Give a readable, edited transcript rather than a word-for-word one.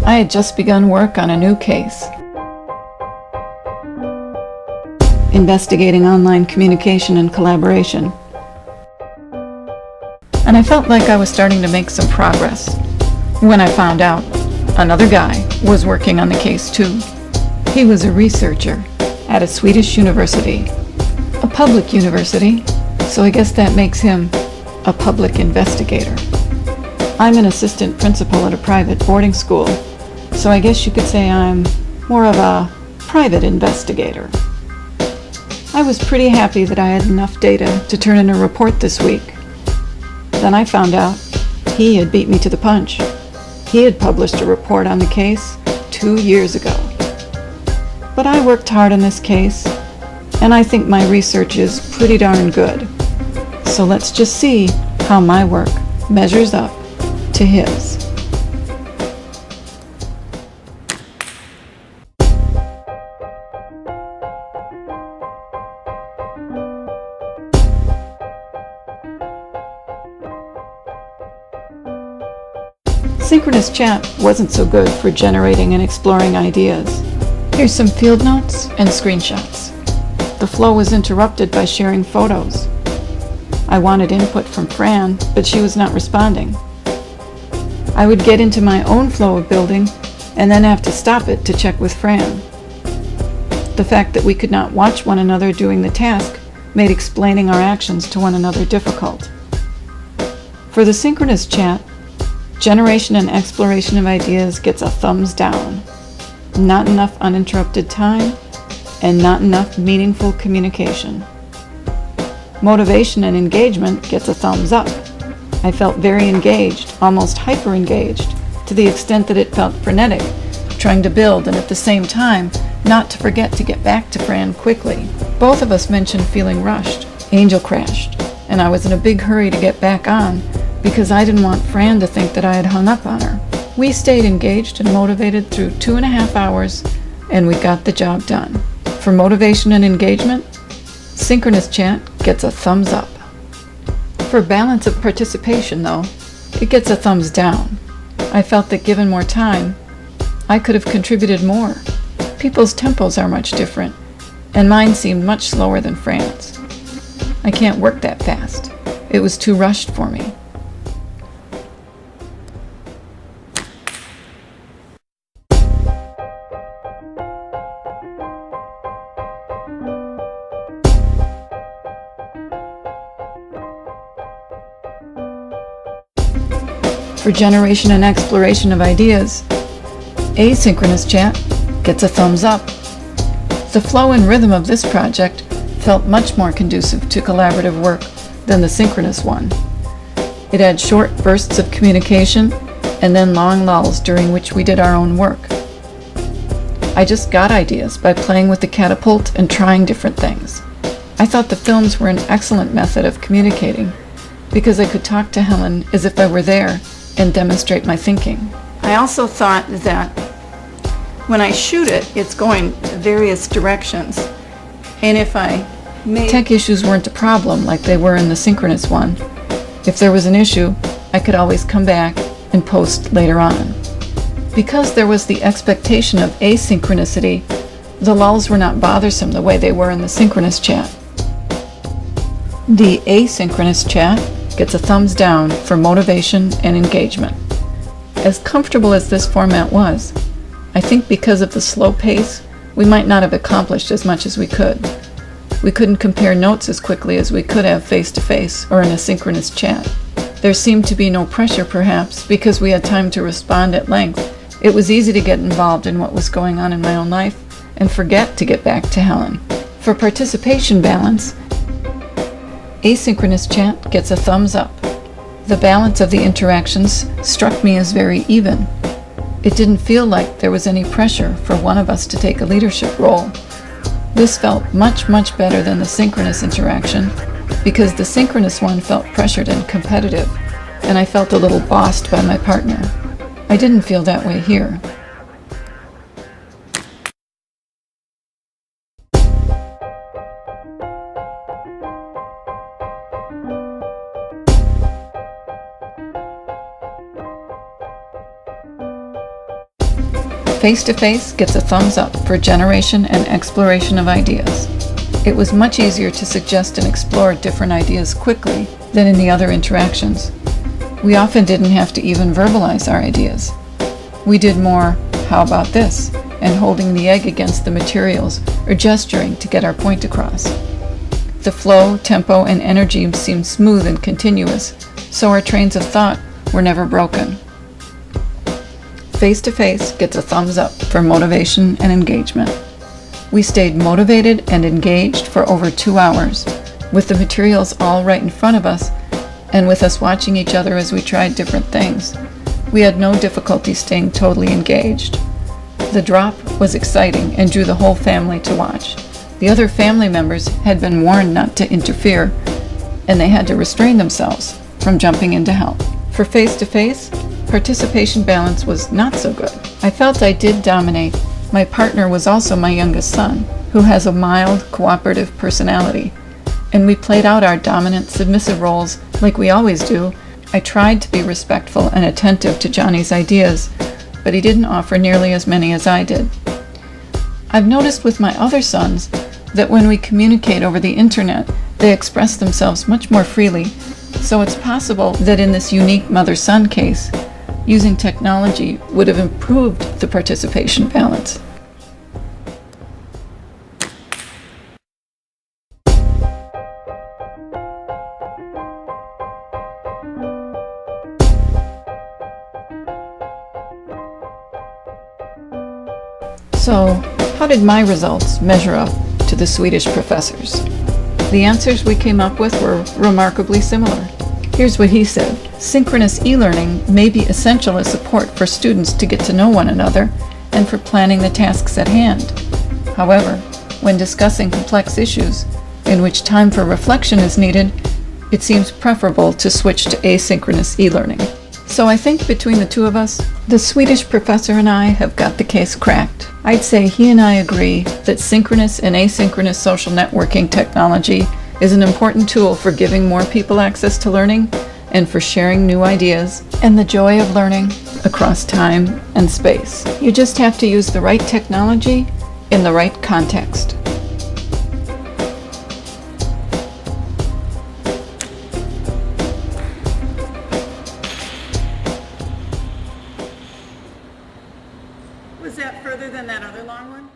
I had just begun work on a new case, investigating online communication and collaboration. And I felt like I was starting to make some progress when I found out another guy was working on the case too. He was a researcher at a Swedish university, a public university, so I guess that makes him a public investigator. I'm an assistant principal at a private boarding school, so I guess you could say I'm more of a private investigator. I was pretty happy that I had enough data to turn in a report this week. Then I found out he had beat me to the punch. He had published a report on the case 2 years ago. But I worked hard on this case, and I think my research is pretty darn good. So let's just see how my work measures up to his. Synchronous chat wasn't so good for generating and exploring ideas. Here's some field notes and screenshots. The flow was interrupted by sharing photos. I wanted input from Fran, but she was not responding. I would get into my own flow of building and then have to stop it to check with Fran. The fact that we could not watch one another doing the task made explaining our actions to one another difficult. For the synchronous chat, generation and exploration of ideas gets a thumbs down. Not enough uninterrupted time and not enough meaningful communication. Motivation and engagement gets a thumbs up. I felt very engaged, almost hyper-engaged, to the extent that it felt frenetic, trying to build and at the same time not to forget to get back to Fran quickly. Both of us mentioned feeling rushed. Angel crashed, and I was in a big hurry to get back on because I didn't want Fran to think that I had hung up on her. We stayed engaged and motivated through 2.5 hours, and we got the job done. For motivation and engagement, synchronous chat gets a thumbs up. For balance of participation, though, it gets a thumbs down. I felt that given more time, I could have contributed more. People's tempos are much different, and mine seemed much slower than Fran's. I can't work that fast. It was too rushed for me. For generation and exploration of ideas, asynchronous chat gets a thumbs up. The flow and rhythm of this project felt much more conducive to collaborative work than the synchronous one. It had short bursts of communication and then long lulls during which we did our own work. I just got ideas by playing with the catapult and trying different things. I thought the films were an excellent method of communicating because I could talk to Helen as if I were there and demonstrate my thinking. I also thought that when I shoot it, it's going various directions. And if I made tech issues weren't a problem like they were in the synchronous one, if there was an issue, I could always come back and post later on. Because there was the expectation of asynchronicity, the lulls were not bothersome the way they were in the synchronous chat. The asynchronous chat gets a thumbs down for motivation and engagement. As comfortable as this format was, I think because of the slow pace, we might not have accomplished as much as we could. We couldn't compare notes as quickly as we could have face-to-face or in a synchronous chat. There seemed to be no pressure, perhaps, because we had time to respond at length. It was easy to get involved in what was going on in my own life and forget to get back to Helen. For participation balance, asynchronous chat gets a thumbs up. The balance of the interactions struck me as very even. It didn't feel like there was any pressure for one of us to take a leadership role. This felt much, much better than the synchronous interaction because the synchronous one felt pressured and competitive, and I felt a little bossed by my partner. I didn't feel that way here. Face-to-face gets a thumbs up for generation and exploration of ideas. It was much easier to suggest and explore different ideas quickly than in the other interactions. We often didn't have to even verbalize our ideas. We did more, "How about this?" and holding the egg against the materials or gesturing to get our point across. The flow, tempo, and energy seemed smooth and continuous, so our trains of thought were never broken. Face-to-face gets a thumbs up for motivation and engagement. We stayed motivated and engaged for over 2 hours, with the materials all right in front of us, and with us watching each other as we tried different things. We had no difficulty staying totally engaged. The drop was exciting and drew the whole family to watch. The other family members had been warned not to interfere, and they had to restrain themselves from jumping in to help. For face-to-face, participation balance was not so good. I felt I did dominate. My partner was also my youngest son, who has a mild, cooperative personality, and we played out our dominant, submissive roles like we always do. I tried to be respectful and attentive to Johnny's ideas, but he didn't offer nearly as many as I did. I've noticed with my other sons that when we communicate over the internet, they express themselves much more freely, so it's possible that in this unique mother-son case, using technology would have improved the participation balance. So, how did my results measure up to the Swedish professors? The answers we came up with were remarkably similar. Here's what he said. Synchronous e-learning may be essential as support for students to get to know one another and for planning the tasks at hand. However, when discussing complex issues in which time for reflection is needed, it seems preferable to switch to asynchronous e-learning. So I think between the two of us, the Swedish professor and I have got the case cracked. I'd say he and I agree that synchronous and asynchronous social networking technology is an important tool for giving more people access to learning and for sharing new ideas and the joy of learning across time and space. You just have to use the right technology in the right context. Was that further than that other long one?